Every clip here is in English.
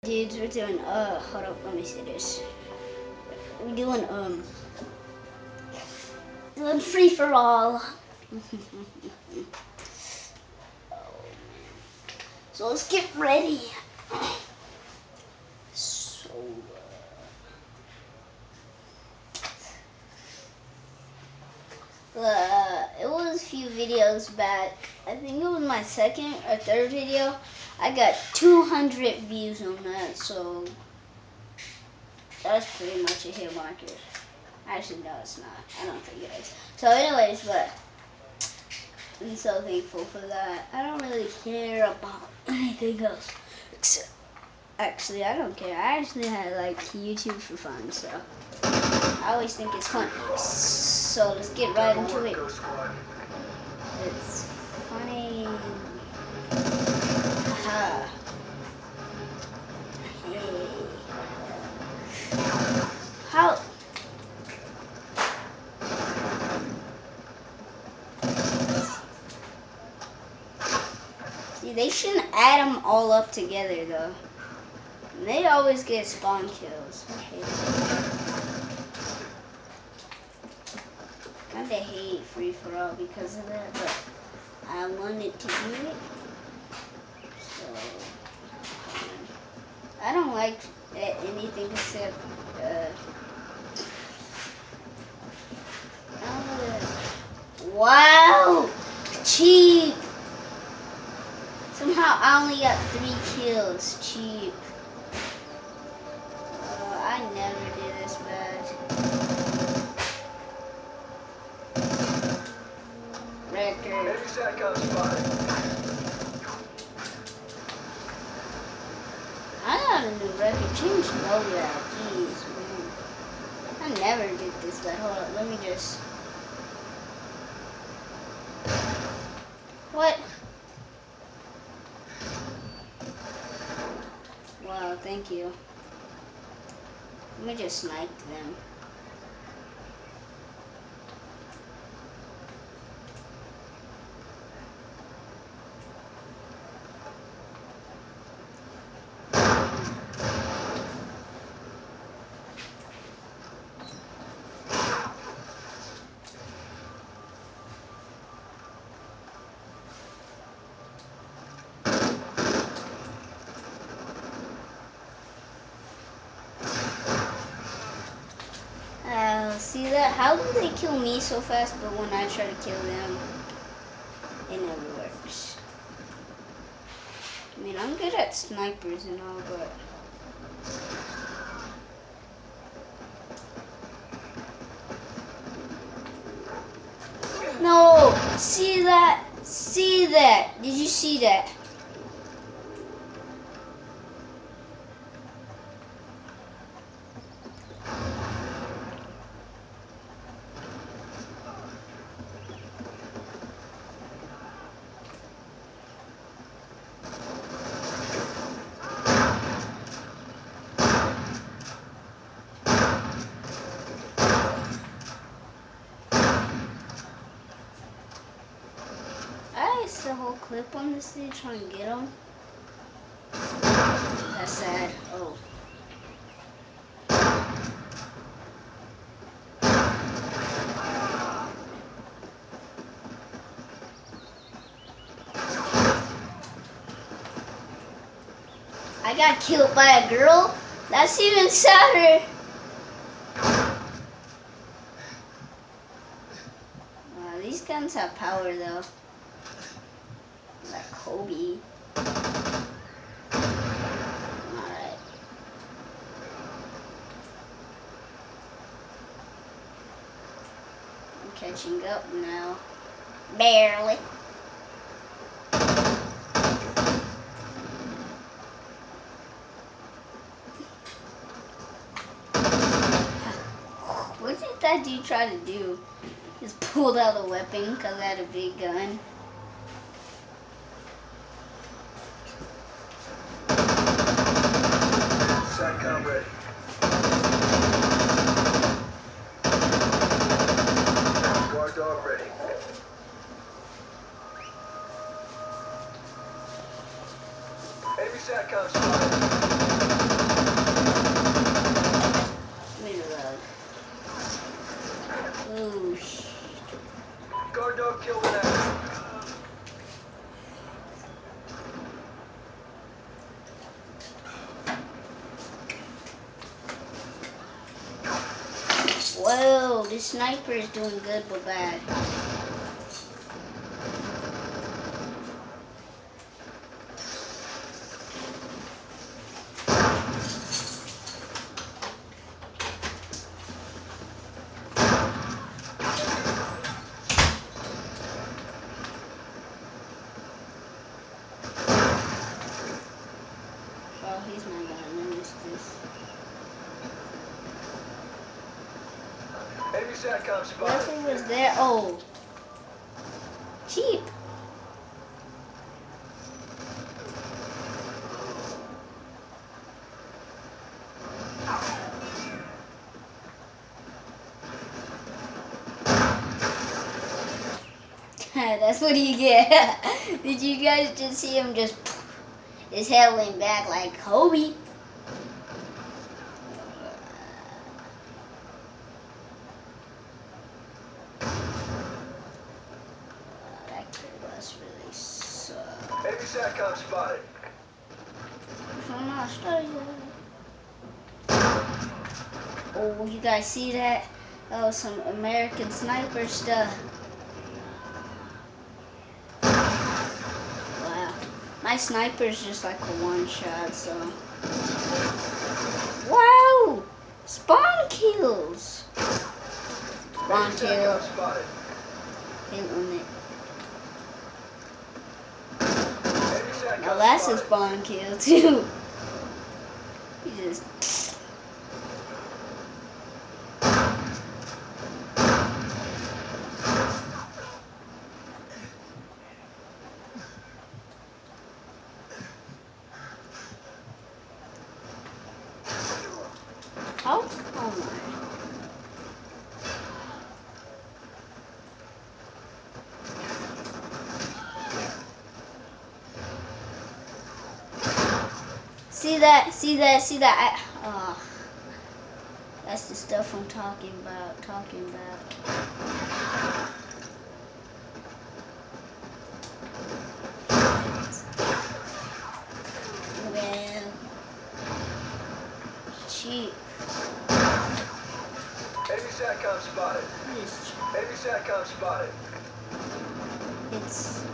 Dudes, we're doing, hold up, let me see this. We're doing free for all. So let's get ready. So, it was a few videos back. I think it was my second or third video. I got 200 views on that, so that's pretty much a hit marker. Actually, no, it's not. I don't think it is. So, anyways, but I'm so thankful for that. I don't really care about anything else. Except, actually, I don't care. I actually like YouTube for fun, so I always think it's fun. So let's get right into it. It's funny. Aha. Hey. How? See, they shouldn't add them all up together, though. And they always get spawn kills. I hate it. Kinda hate free for all because of that, but I wanted to do it. So, I don't like anything except, wow! Cheap! Somehow I only got 3 kills. Cheap. I never did this bad. Record. I got a new record. Change loadout. Jeez, man. I never did this bad. Hold up. Let me just... What? Wow, thank you. Let me just snipe them. See that? How do they kill me so fast, but when I try to kill them, it never works. I mean, I'm good at snipers and all, but... No! See that? See that? Did you see that? I iced the whole clip on this dude trying to get him. That's sad. Oh. I got killed by a girl? That's even sadder. Wow, these guns have power though. Like Kobe. Alright. I'm catching up now. Barely. What did that dude try to do? Just pulled out a weapon because I had a big gun. SATCOM ready. Guard dog ready. Enemy SATCOM spotted. Whoa, this sniper is doing good but bad. Oh, he's not gonna notice this. Enemy SATCOM What if spotted. it was there? Oh, cheap. That's what you get. Did you guys just see him just his head went back like Kobe? That kid must really suck. Enemy SATCOM spotted. From Australia. Oh, you guys see that? That was some American sniper stuff. Wow. My sniper's just like a one shot, so. Wow! Spawn kills! Spawn Enemy kill. SATCOM spotted. Hit on it. Enemy SATCOM Now that's a spotted. spawn kill too. He just. Oh, oh my. See that? See that? See that? That's the stuff I'm talking about. Well, cheap. Enemy SATCOM spotted. It is cheap. Enemy SATCOM spotted. It's.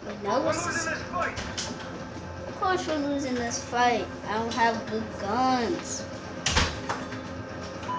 We know We're this losing is. this fight. Of course we're losing this fight. I don't have good guns.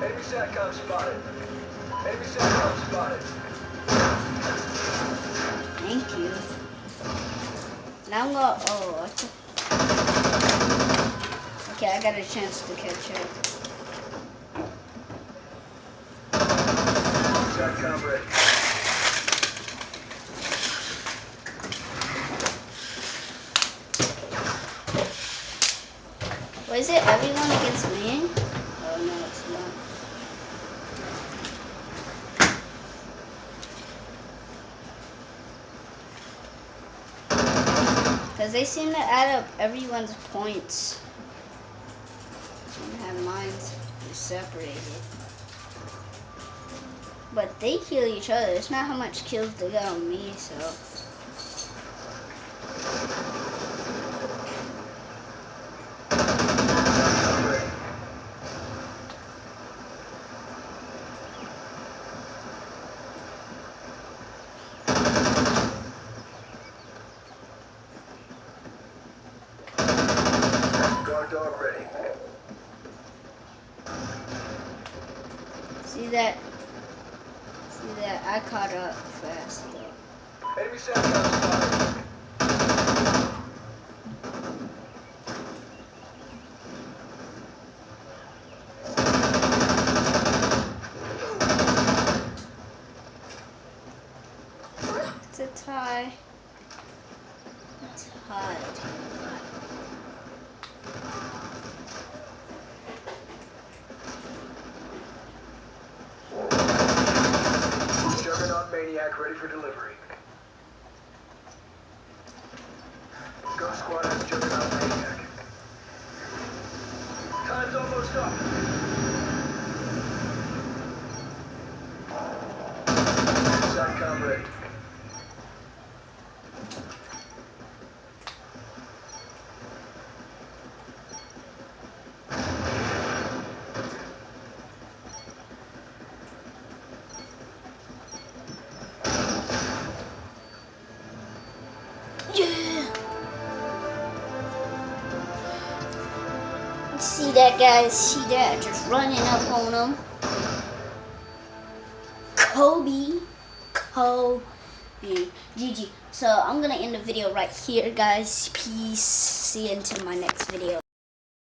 Enemy SATCOM spotted. Enemy SATCOM spotted. Thank you. Now I'm gonna. Oh, okay, I got a chance to catch up. SATCOM ready. What is it? Everyone against me? Oh no, it's not. Because they seem to add up everyone's points and have mines separated. But they kill each other. It's not how much kills they got on me, so. SATCOM ready. Guard dog ready. See that? See that? I caught up fast though. Enemy SATCOM spotted. It's a tie. Tied. Juggernaut Maniac ready for delivery. Ghost Squad has Juggernaut Maniac. Time's almost up. SATCOM ready. that, guys. See that? Just running up on him. Kobe. GG. So I'm gonna end the video right here, guys. Peace. See you until my next video.